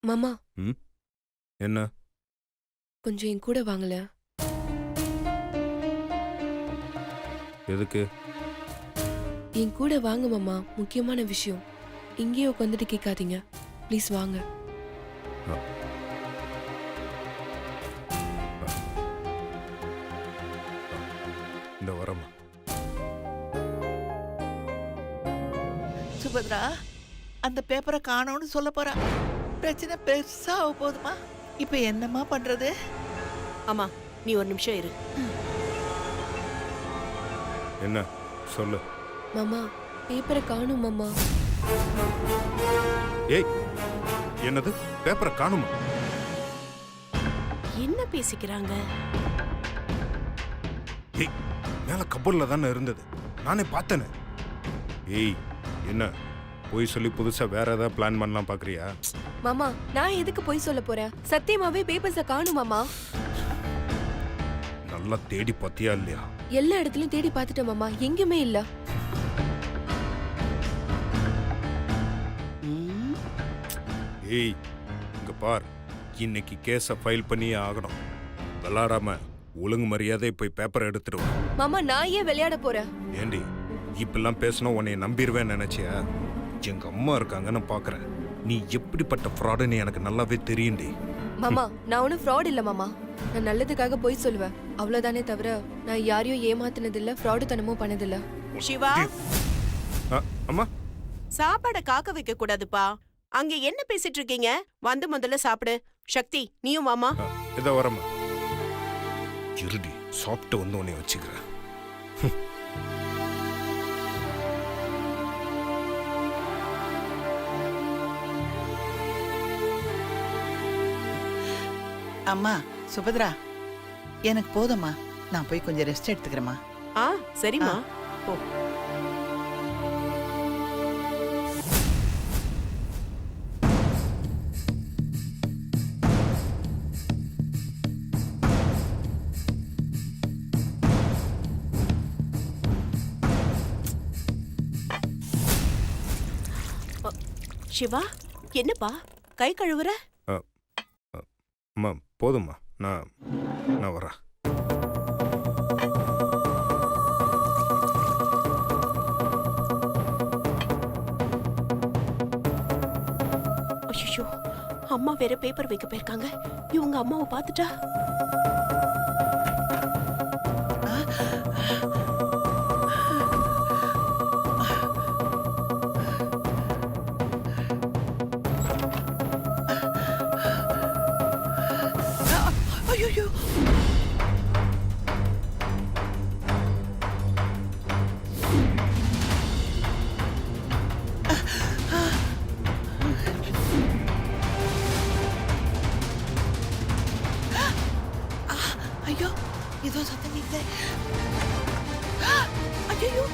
மாமா ம் என்ன கொஞ்சம் என் கூட வாங்கல. எதுக்கு? என் கூட வாங்க மாமா, முக்கியமான விஷயம். இங்கேயே உட்காந்துட்டு கேட்காதீங்க, ப்ளீஸ் வாங்க. ஆ. இந்த வரமா. சுபத்ரா, அந்த பேப்பரை காணோம்னு சொல்ல போறா. பிரச்சனை பெருசா ஆக போதுமா? இப்ப என்னம்மா பண்றது? அம்மா, நீ ஒரு நிமிஷம் இரு. என்ன சொல்லு. மாமா, பேப்பரை காணும் மாமா. ஏய், என்னது பேப்பரை காணுமா? என்ன பேசிக்கிறாங்க? ஏய், மேல கபோர்ட்ல தானே இருந்தது, நானே பார்த்தேனே. ஏய், என்ன போய் சொல்லி புதுசா வேற ஏதாவது பிளான் பண்ணலாம் பாக்குறியா? மாமா, நான் எதுக்கு போய் சொல்ல போறேன்? சத்தியமாவே பேப்பர்ஸ காணும் மாமா. நல்லா தேடி பாத்தியா இல்லையா? எல்லா இடத்துலயும் தேடி பார்த்துட்டேன் மாமா, எங்கேயுமே இல்ல. ஏய், இங்க பார், இன்னைக்கு கேஸ ஃபைல் பண்ணியே ஆகணும். விளாடாம ஒழுங்கு மரியாதை போய் பேப்பரை எடுத்துடுவேன். மாமா, நான் ஏன் விளையாட போறேன்? ஏண்டி இப்பெல்லாம் பேசணும் உன்னை நம்பிடுவேன்னு நினைச்சியா? எங்க அம்மா இருக்காங்கன்னு பாக்குறேன். நீ எப்படிப்பட்ட ஃப்ராடுன்னு எனக்கு நல்லாவே தெரியும்டி. மாமா, நான் ஒன்னும் ஃப்ராட் இல்ல மாமா. நான் நல்லதுக்காக போய் சொல்லுவேன், அவ்வளவுதானே தவிர நான் யாரையும் ஏமாத்தினது இல்ல, ஃப்ராடு தனமும் பண்ணதில்ல. சிவா, அம்மா, சாப்பாட காக்க வைக்க கூடாதுப்பா. அங்க என்ன பேசிட்டு இருக்கீங்க? வந்து முதல்ல சாப்பிடு. சக்தி, நீயும் வாமா. இத வரமா. இருடி, சாப்பிட்டு வந்து உன்னை வச்சுக்கிறேன். அம்மா, சுபத்ரா, எனக்கு போதும்மா. நான் போய் கொஞ்சம் ரெஸ்ட் எடுத்துக்கிறேம்மா. ஆ, சரிம்மா. போ. சிவா, என்னப்பா கை கழுவுற? அம்மா போதும்மா, நான் வரேன். ஐயோ, அம்மா வேற பேப்பர் வைக்க போயிருக்காங்க. இவங்க அம்மாவை பார்த்துட்டா? ஐயோ, ஐயோ, ஏதோ சத்தம் கேக்குதே. ஐயோ,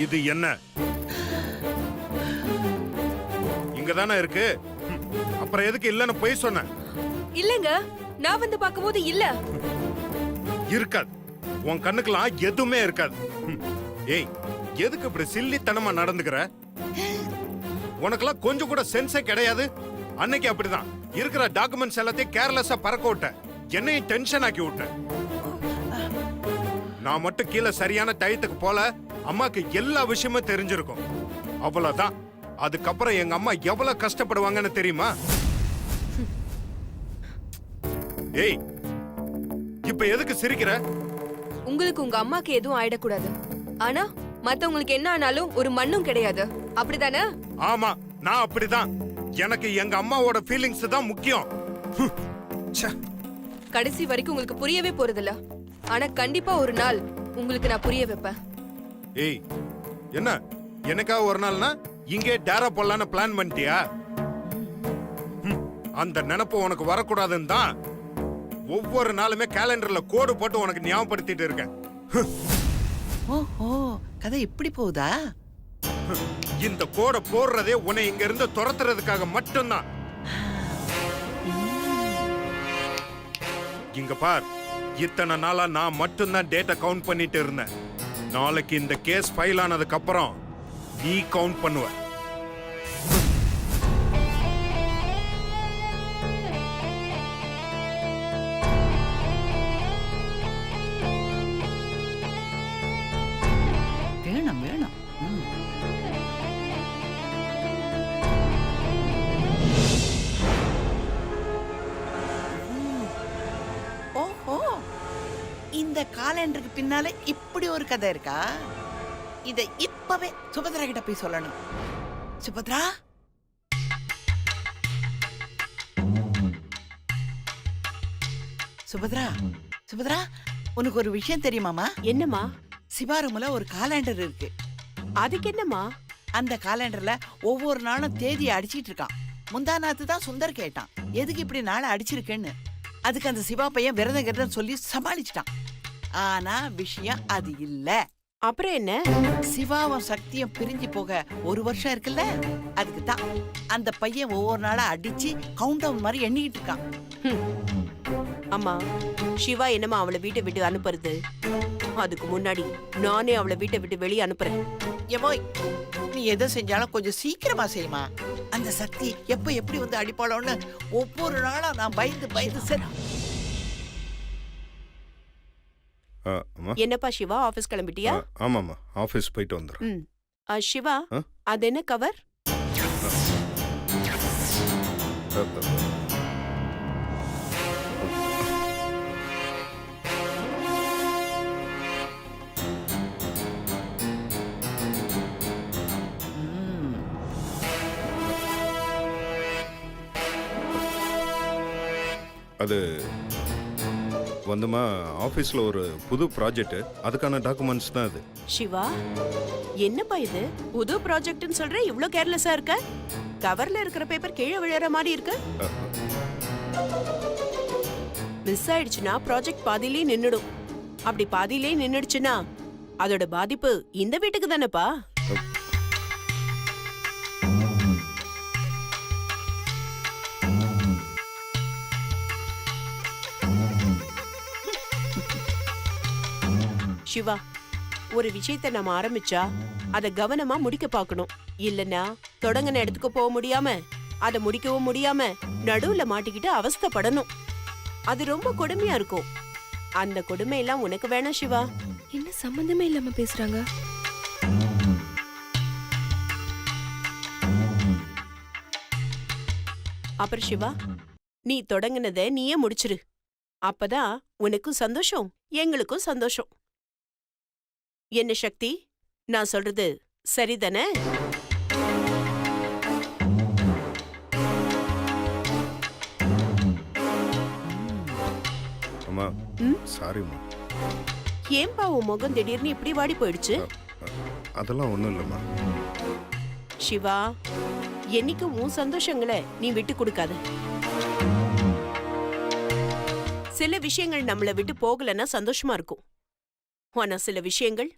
இது என்ன? இங்கதானே இருக்கு. அப்புறம் எதுக்கு இல்லன்னு போய் சொன்ன? இல்லங்க, நான் வந்து பார்க்கும்போது இல்ல. இருக்காது, உன் கண்ணுக்கெல்லாம் எதுவுமே இருக்காது. ஏய், எதுக்கு இப்படி சில்லித்தனமா நடந்துக்கிற? உனக்கெல்லாம் கொஞ்சம் கூட சென்ஸே கிடையாது. அன்னைக்கு அப்படிதான் இருக்கிற டாக்குமெண்ட்ஸ் எல்லாத்தையும் கேர்லெஸ்ஸா பறக்க விட்ட, என்னையும் டென்ஷன் ஆக்கி விட்ட. நான் மட்டும் கீழே சரியான டயத்துக்கு போல அம்மாக்கு எல்லா விஷயமும் தெரிஞ்சிருக்கும். அவ்வளவுதான். அதுக்கப்புறம் எங்க அம்மா எவ்வளவு கஷ்டப்படுவாங்கன்னு தெரியுமா? ஏய், இப்ப எதுக்கு சிரிக்கிற? உங்களுக்கு உங்க அம்மாக்கு எதுவும் ஆயிடக்கூடாது. ஆனா மத்தவங்களுக்கு என்ன ஆனாலும் ஒரு மண்ணும் கிடையாது, அப்படிதானே? ஆமா, நான் அப்படிதான். எனக்கு எங்க அம்மாவோட ஃபீலிங்ஸ் தான் முக்கியம். கடைசி வரைக்கும் உங்களுக்கு புரியவே போறதில்ல. ஆனா கண்டிப்பா ஒரு நாள் உங்களுக்கு நான் புரிய வைப்பேன். ஏய், என்ன எனக்காக ஒரு நாள்னா இங்கே டேரா போடலான்னு பிளான் பண்ணிட்டியா? அந்த நினைப்பு உனக்கு வரக்கூடாதுன்னு தான் ஒவ்வொரு நாளுமே கேலண்டர்ல கோடு போட்டு உனக்கு ஞாபகப்படுத்திட்டு இருக்கேன். ஓஹோ, கதை இப்படி போகுதா? இந்த கோடை போடுறதே உன்னை இங்க இருந்து துரத்துறதுக்காக மட்டும்தான். இங்க பார், இத்தனை நாளா நான் மட்டும்தான் டேட்டா கவுண்ட் பண்ணிட்டு இருந்தேன். நாளைக்கு இந்த கேஸ் ஃபைல் ஆனதுக்கு அப்புறம் நீ கவுண்ட் பண்ணுவ. வேணும் வேணும். ஓஹோ, இந்த காலண்டருக்கு பின்னால இப்படி ஒரு கதை இருக்கா? இத இப்பவே சுபத்ரா கிட்ட போய் சொல்லணும். சுபத்ரா, சுபத்ரா, சுபத்ரா, உனக்கு ஒரு விஷயம் தெரியுமாமா? என்னம்மா? சிவா ஒரு காலண்டர் இருக்கு. அதுக்கு என்னம்மா? அந்த காலண்டர்ல ஒவ்வொரு நாளும் தேதியை அடிச்சிட்டு இருக்கான். முந்தா நாத்து தான் சுந்தர் கேட்டான், எதுக்கு இப்படி நாளை அடிச்சிருக்கேன்னு. அதுக்கு அந்த சிவா பையன் விரதம் சொல்லி சமாளிச்சிட்டான். ஆனா விஷயம் அது இல்ல. அப்புறம் என்ன? சிவாவும் சக்தியும் பிரிஞ்சு போக 1 வருஷம் இருக்குல்ல, அதுக்கு தான் அந்த பையன் ஒவ்வொரு நாளா அடிச்சு கவுண்ட் டவுன் மாதிரி எண்ணிக்கிட்டு இருக்கான். அம்மா, சிவா என்னம்மா அவளை வீட்டை விட்டு அனுப்புறது? அதுக்கு முன்னாடி நானே அவளை வீட்டை விட்டு வெளியே அனுப்புறேன். ஏமோய், நீ எதை செஞ்சாலும் கொஞ்சம் சீக்கிரமா செய்யுமா. அந்த சக்தி எப்ப எப்படி வந்து அடிப்பாளோன்னு ஒவ்வொரு நாளும் நான் பயந்து பயந்து சரி. என்னப்பா சிவா, ஆபீஸ் கிளம்பிட்டியா? ஆமாம்மா, ஆஃபீஸ் போயிட்டு வந்துடுறேன். சிவா, அது என்ன கவர்? அது வந்துமா, ஆஃபீஸில் ஒரு புது ப்ராஜெக்ட், அதுக்கான டாக்குமெண்ட்ஸ் தான் அது. சிவா, என்னப்பா இது புது ப்ராஜெக்ட்னு சொல்ற? இவ்ளோ கேர்லெஸ்ஸா இருக்க. கவர்ல இருக்கிற பேப்பர் கீழே விழற மாதிரி இருக்கு. மிஸ் ஆயிடுச்சுன்னா ப்ராஜெக்ட் பாதியிலே நின்னுடும். அப்படி பாதியிலே நின்னுடுச்சுன்னா அதோட பாதிப்பு இந்த வீட்டுக்கு தானேப்பா. சிவா, ஒரு விஷயத்தை நம்ம ஆரம்பிச்சா அதை கவனமா முடிக்க பார்க்கணும். இல்லனா தொடங்கின இடத்துக்கு போக முடியாம, அதை முடிக்கவும் முடியாம நடுவுல மாட்டிக்கிட்டு அவஸ்தைப்படணும். அது ரொம்ப கொடுமையா இருக்கும். அந்த கொடுமை எல்லாம் உனக்கு வேணாம் சிவா. என்ன சம்பந்தமே இல்லாம பேசுறாங்க? அப்புறம் சிவா, நீ தொடங்கினதை நீயே முடிச்சிரு. அப்பதான் உனக்கும் சந்தோஷம், எங்களுக்கும் சந்தோஷம். என்ன சக்தி, நான் சொல்றது சரிதானே? அம்மா, சாரிம்மா. ஏன்பா உன் முகம் திடீர்னு இப்படி வாடி போயிடுச்சு? அதெல்லாம் ஒன்றும் இல்லைம்மா. சிவா, என்னைக்கும் உன் சந்தோஷங்களை நீ விட்டு கொடுக்காத. சில விஷயங்கள் நம்மளை விட்டு போகலன்னா சந்தோஷமா இருக்கும். ஆனா சில விஷயங்கள்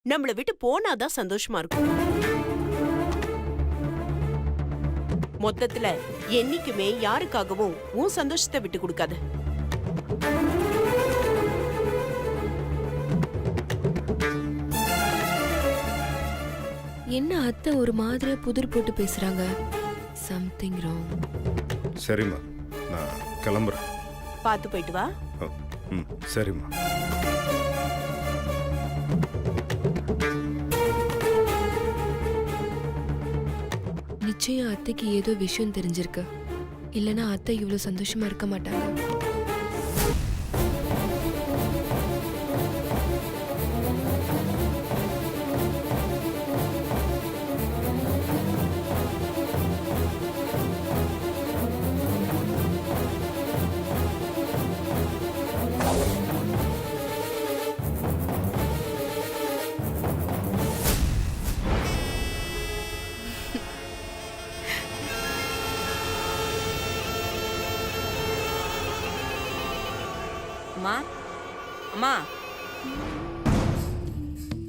நம்மளை விட்டு போனாதான் சந்தோஷமா இருக்கும். மொத்தத்துல என்னைக்குமே யாருக்காகவும் உன் சந்தோஷத்தை விட்டு கொடுக்காத. என்ன அத்தை ஒரு மாதிரியா புதிர் போட்டு பேசுறாங்க? Something wrong. சரிம்மா, நான் கிளம்புறேன். பார்த்து போயிட்டு வா. சரிம்மா. நிச்சயம் அத்தைக்கு ஏதோ விஷயம் தெரிஞ்சிருக்கு. இல்லனா அத்தை இவ்வளவு சந்தோஷமா இருக்க மாட்டாங்க. அம்மா, அம்மா,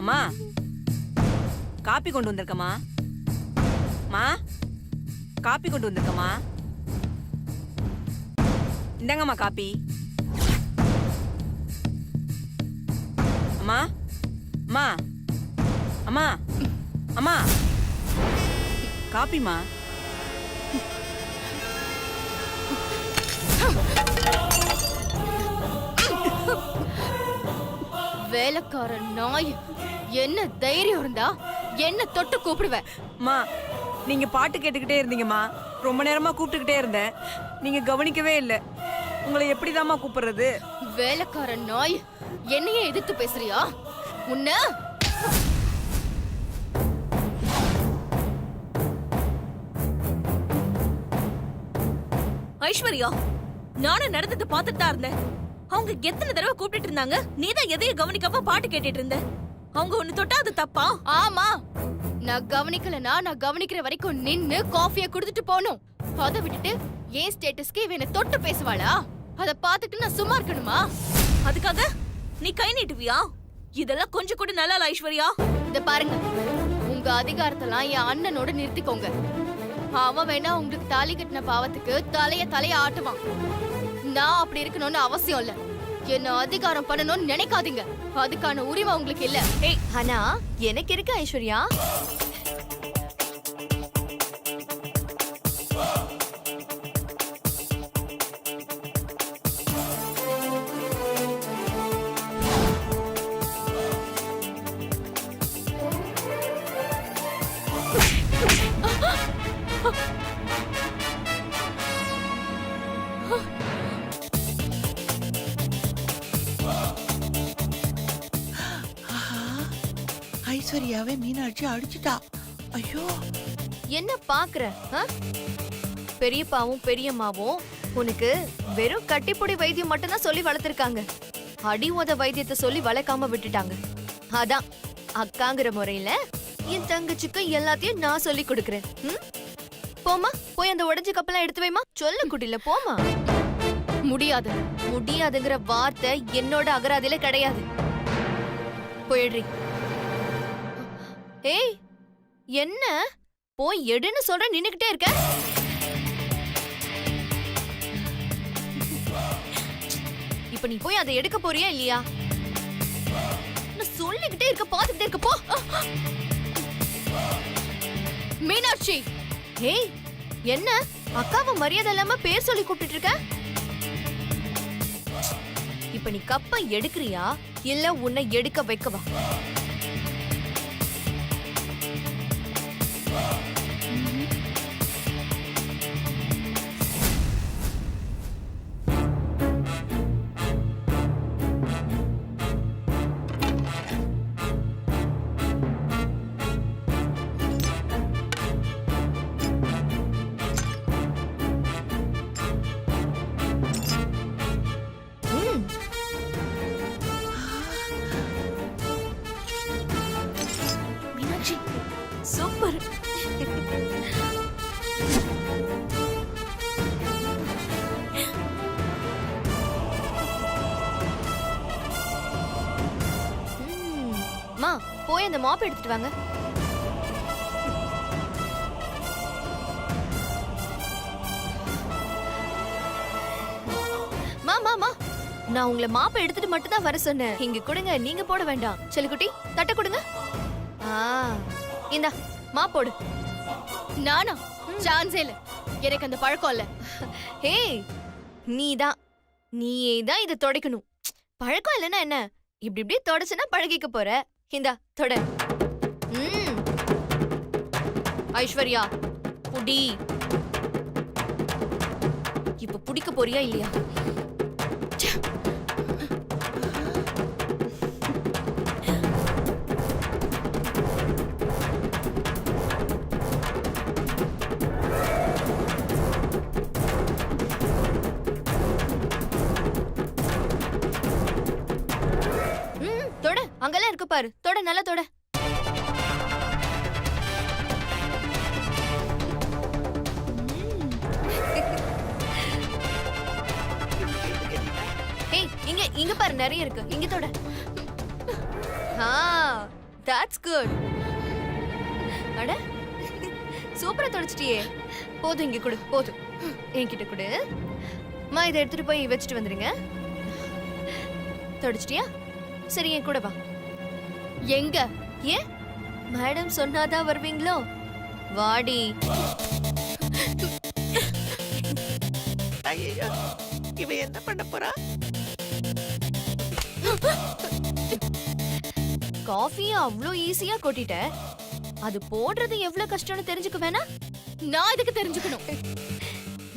அம்மா, காப்பி கொண்டு வந்திருக்கம்மா. மா, காப்பி கொண்டு வந்திருக்கம்மா. இந்தாங்கம்மா காப்பி. அம்மா அம்மா அம்மா அம்மா காப்பிமா. வேலைக்கார நாய், என்ன தைரியம் இருந்தா என்ன தொட்டு கூப்பிடுவேன்? அம்மா நீங்க பாட்டு கேட்டுக்கிட்டே இருந்தீங்கம்மா. ரொம்ப நேரமா கூப்பிட்டுக்கிட்டே இருந்தேன், நீங்க கவனிக்கவே இல்லை. உங்களை எப்படிதாம்மா கூப்பிடுறது? வேலைக்கார நாய், என்னையே எதிர்த்து பேசுறியா? உன்ன ஐஸ்வர்யா, நானும் நடந்தது பார்த்துட்டு தான் இருந்தேன். அவங்க எத்தனை தடவை கூப்பிட்டு இருந்தாங்க, நீதான் எதையும் கவனிக்காம பாட்டு கேட்டுட்டு இருந்த. அவங்க ஒண்ணு தொட்டா அது தப்பா? ஆமா, நான் கவனிக்கலனா நான் கவனிக்கிற வரைக்கும் நின்னு காஃபிய குடுத்துட்டு போணும். அத விட்டுட்டு ஏன் ஸ்டேட்டஸ்க்கு இவனை தொட்டு பேசுவாளா? அத பாத்துட்டு நான் சும்மா இருக்கணுமா? அதுக்காக நீ கை நீட்டுவியா? இதெல்லாம் கொஞ்சம் கூட நல்லா இல்ல ஐஸ்வர்யா. இத பாருங்க, உங்க அதிகாரத்தெல்லாம் என் அண்ணனோட நிறுத்திக்கோங்க. அவன் வேணா உங்களுக்கு தாலி கட்டின பாவத்துக்கு தலைய ஆட்டுவான். நான் அப்படி இருக்கணும்னு அவசியம் இல்ல. என்ன அதிகாரம் பண்ணணும்னு நினைக்காதீங்க. அதுக்கான உரிமை உங்களுக்கு இல்ல. ஏய், ஆனா எனக்கு இருக்கு ஐஸ்வர்யா. ஐஸ்வர்யாவை மீனாட்சி அடிச்சுட்டா. ஐயோ, என்ன பாக்குற? பெரியப்பாவும் பெரியம்மாவும் உனக்கு வெறும் கட்டிப்புடி வைத்தியம் மட்டும்தான் சொல்லி வளர்த்திருக்காங்க. அடி உத வைத்தியத்தை சொல்லி வளர்க்காம விட்டுட்டாங்க. அதான் அக்காங்கிற முறையில என் தங்கச்சிக்கு எல்லாத்தையும் நான் சொல்லி கொடுக்கறேன். போமா, போய் அந்த உடைஞ்ச கப்பெல்லாம் எடுத்து வைமா. சொல்ல குட்டில போமா. முடியாது. முடியாதுங்கிற வார்த்தை என்னோட அகராதியில கிடையாது. போயிடுறீ. ஏய், என்ன போய் எடுன்னு சொல்ற, நின்னுகிட்டே இருக்க? இப்ப நீ போய் அதை எடுக்க போறியா இல்லையா? நான் சொல்லிக்கிட்டே இருக்க, பாத்துக்கிட்டே இருக்க. போ. மீனாட்சி, ஏய், என்ன அக்காவை மரியாதை இல்லாம பேர் சொல்லி கூப்பிட்டு இருக்க? இப்ப நீ கப்ப எடுக்கிறியா இல்ல உன்னை எடுக்க வைக்கவா? மீனாட்சி சூப்பர். மா, போய் அந்த மாப் எடுத்துட்டு வாங்க. மா மா மா, நான் உங்களை மாப்ப எடுத்துட்டு மட்டும் தான் வர சொன்னேன். இங்க கொடுங்க, நீங்க போட வேண்டாம். செல்லுக்குட்டி, தட்ட கொடுங்க. இந்தா மா போடு. நானா? சான்ஸே இல்ல. எனக்கு அந்த பழக்கம் இல்ல. ஏய், நீயே தான் இதை தொடக்கணும். பழக்கம் இல்லைன்னா என்ன, இப்படி இப்படி தொடச்சுன்னா பழகிக்க போற. இந்தா தொட. ஐஸ்வர்யா, புடி. இப்ப புடிக்க போறியா இல்லையா? தொட, அங்கெல்லாம் இருக்கு பாரு. தொட, நல்லா தொட. ஏய், இங்க பாரு, நிறைய இருக்கு. இங்க தொட. That's good. அட, சூப்பரா தொடச்சிட்டியே. போதும், இங்க கொடு. போதும், என்கிட்ட கொடு. அம்மா இதை எடுத்துட்டு போய் வச்சுட்டு வந்துருங்க. தொடச்சிட்டியா? சரி என் கூட வா. எங்க? ஏன் மேடம் சொன்னாதான் வருவீங்களோ? வாடி. ஐயோ, இவ என்ன பண்ண போறா? காஃபியை அவ்ளோ ஈஸியா கொட்டிட்ட. அது போடுறது எவ்வளவு கஷ்டம்னு தெரிஞ்சுக்க வேணா? நான் இதுக்கு தெரிஞ்சுக்கணும்.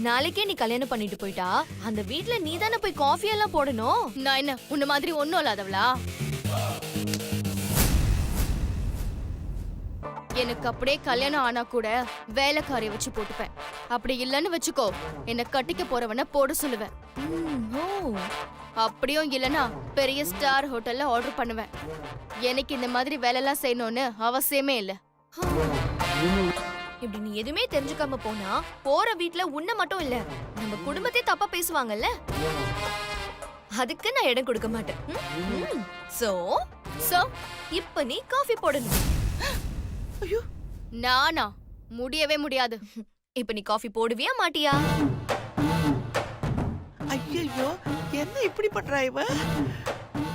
நாளைக்கே நீ கல்யாணம் பண்ணிட்டு போயிட்டா அந்த வீட்ல நீ தானே போய் காஃபி எல்லாம் போடணும். நான் என்ன உன்ன மாதிரி ஒண்ணும் இல்லாதவளா? எனக்கு அப்படியே கல்யாணம் ஆனா கூட வேலைக்காரிய வச்சு போட்டுப்பேன். அப்படி இல்லன்னு வச்சுக்கோ, என்ன கட்டிக்க போறவன போட சொல்லுவேன். ஓ, அப்படியும் இல்லனா பெரிய ஸ்டார் ஹோட்டல்ல ஆர்டர் பண்ணுவேன். எனக்கு இந்த மாதிரி வேலைலாம் செய்யணும்னு அவசியமே இல்ல. இப்படி நீ எதுவுமே தெரிஞ்சுக்காம போனா போற வீட்ல உன்னை மட்டும் இல்ல நம்ம குடும்பத்தை தப்பா பேசுவாங்கல்ல. அதுக்கு நான் இடம் கொடுக்க மாட்டேன். சோ இப்ப நீ காஃபி போடணும். ஐயோ, நானா? முடியவே முடியாது. இப்ப நீ காஃபி போடுவியா மாட்டியா? ஐயோ, என்ன இப்படி பண்றா இவ?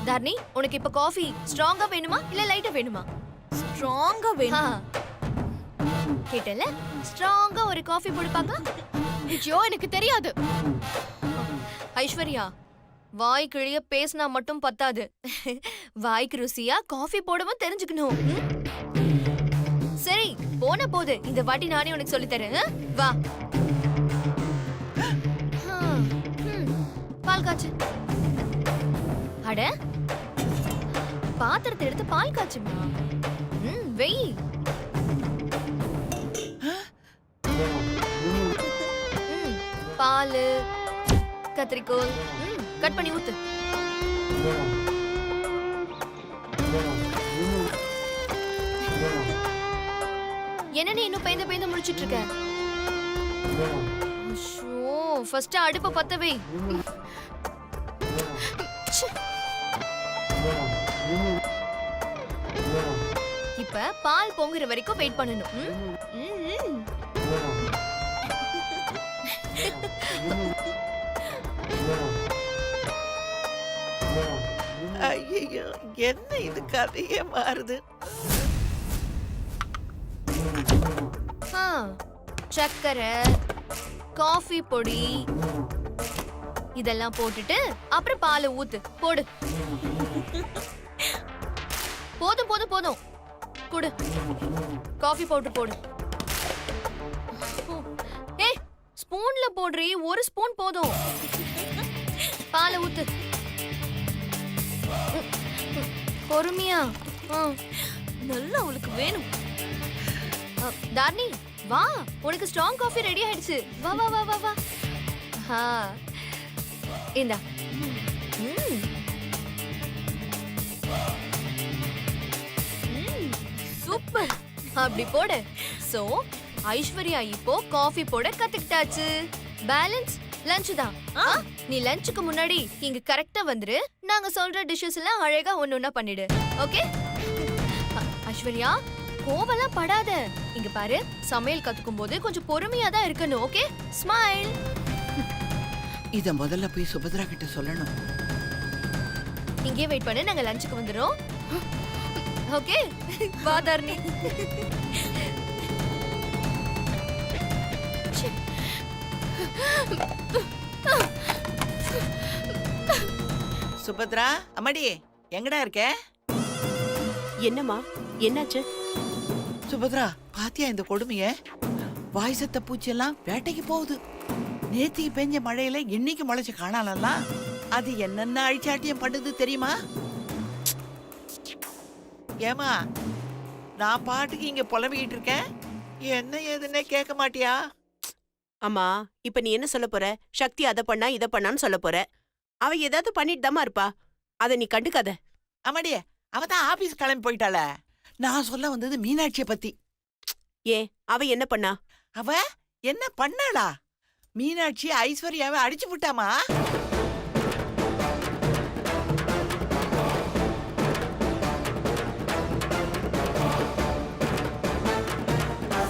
தர்ணி, உனக்கு இப்ப காஃபி ஸ்ட்ராங்கா வேணுமா இல்ல லைட்டா வேணுமா? ஸ்ட்ராங்கா வேணும். கேட்டல, ஸ்ட்ராங்கா ஒரு காஃபி போடு பார்க்கலாம். ஐயோ, எனக்கு தெரியாது. ஐஸ்வர்யா, வாய் கிழிய பேசினா மட்டும் பத்தாது. வாய்க்கு ருசியா காஃபி போடவும் தெரிஞ்சுக்கணும். சரி, போன போது இந்த வாட்டி நானே உனக்கு சொல்லி தரேன். வா. பால் காய்ச்சு. அட, பாத்திரத்தை எடுத்து பால் காய்ச்சுமா. வெய். பால், கத்திரிக்கோல் கட் பண்ணி ஊத்து. என்ன நீ இன்னும் பேந்த பேந்த முடிச்சிட்டு இருக்க? ஃபர்ஸ்ட் அடுப்ப பத்த வை. இப்ப பால் பொங்குற வரைக்கும் வெயிட் பண்ணணும். ஐயோ, என்ன இது கதையே மாறுது. சக்கரை, காஃபி பொடி இதெல்லாம் போட்டுட்டு அப்புறம் பாலை ஊத்து. போடு. போதும் போதும் போதும். குடு. காஃபி பவுடர் போடு. ஏய், ஸ்பூன்ல போடுறீ. ஒரு ஸ்பூன் போதும். பாலை ஊத்து. பொறுமையா. நல்லா அவளுக்கு வேணும். தார்னி, வா, உனக்கு ஸ்ட்ராங் காஃபி ரெடி ஆயிடுச்சு. வா வா வா வா வா. இந்தா. சூப்பர். அப்படி போடு. சோ ஐஸ்வர்யா இப்போ காஃபி போட கத்துக்கிட்டாச்சு. பேலன்ஸ் லஞ்ச் தான். நீ லஞ்சுக்கு முன்னாடி இங்க கரெக்டா வந்துரு. நாங்க சொல்ற டிஷ்ஷஸ் எல்லாம் அழகா ஒன்னொன்னா பண்ணிடு. ஓகே? ஐஸ்வர்யா, கோவலாம் படாத. இங்க பாரு, சமையல் கத்துக்கும் போது கொஞ்சம் பொறுமையா தான் இருக்கணும். ஓகே? ஸ்மைல். இத முதல்ல போய் சுபத்ரா கிட்ட சொல்லணும். இங்கே வெயிட் பண்ணு, நாங்க லஞ்சுக்கு வந்துறோம். ஓகே? வா தர்ணி. சுபத்ரா, அம்மாடி, எங்கடா இருக்க? என்னம்மா, என்னாச்சு? சுபத்ரா, பாத்தியா இந்த கொடுமைய? வாய் சத்த பூச்சியெல்லாம் வேட்டைக்கு போகுது. நேத்திக்கு பெஞ்ச மழையில இன்னைக்கு முளைச்சு காணலாம். அது என்னென்ன அழிச்சாட்டியம் பண்ணுது தெரியுமா? ஏமா, நான் பாட்டுக்கு இங்க புலம்பிக்கிட்டு இருக்கேன். என்ன ஏதுன்னே கேட்க மாட்டியா? அம்மா, இப்ப நீ என்ன சொல்ல போற? சக்தி அதை பண்ணா இதை பண்ணான்னு சொல்ல போற. அவ ஏதாவது பண்ணிட்டு தாமா இருப்பா. அத நீ கண்டுக்காத. அம்மாடி, அவ தான் ஆபீஸ் கிளம்பி போயிட்டாள. நான் சொல்ல வந்தது மீனாட்சிய பத்தி. ஏன், அவ என்ன பண்ணா? அவ என்ன பண்ணாளா? மீனாட்சி ஐஸ்வர்யாவை அடிச்சு விட்டாமா?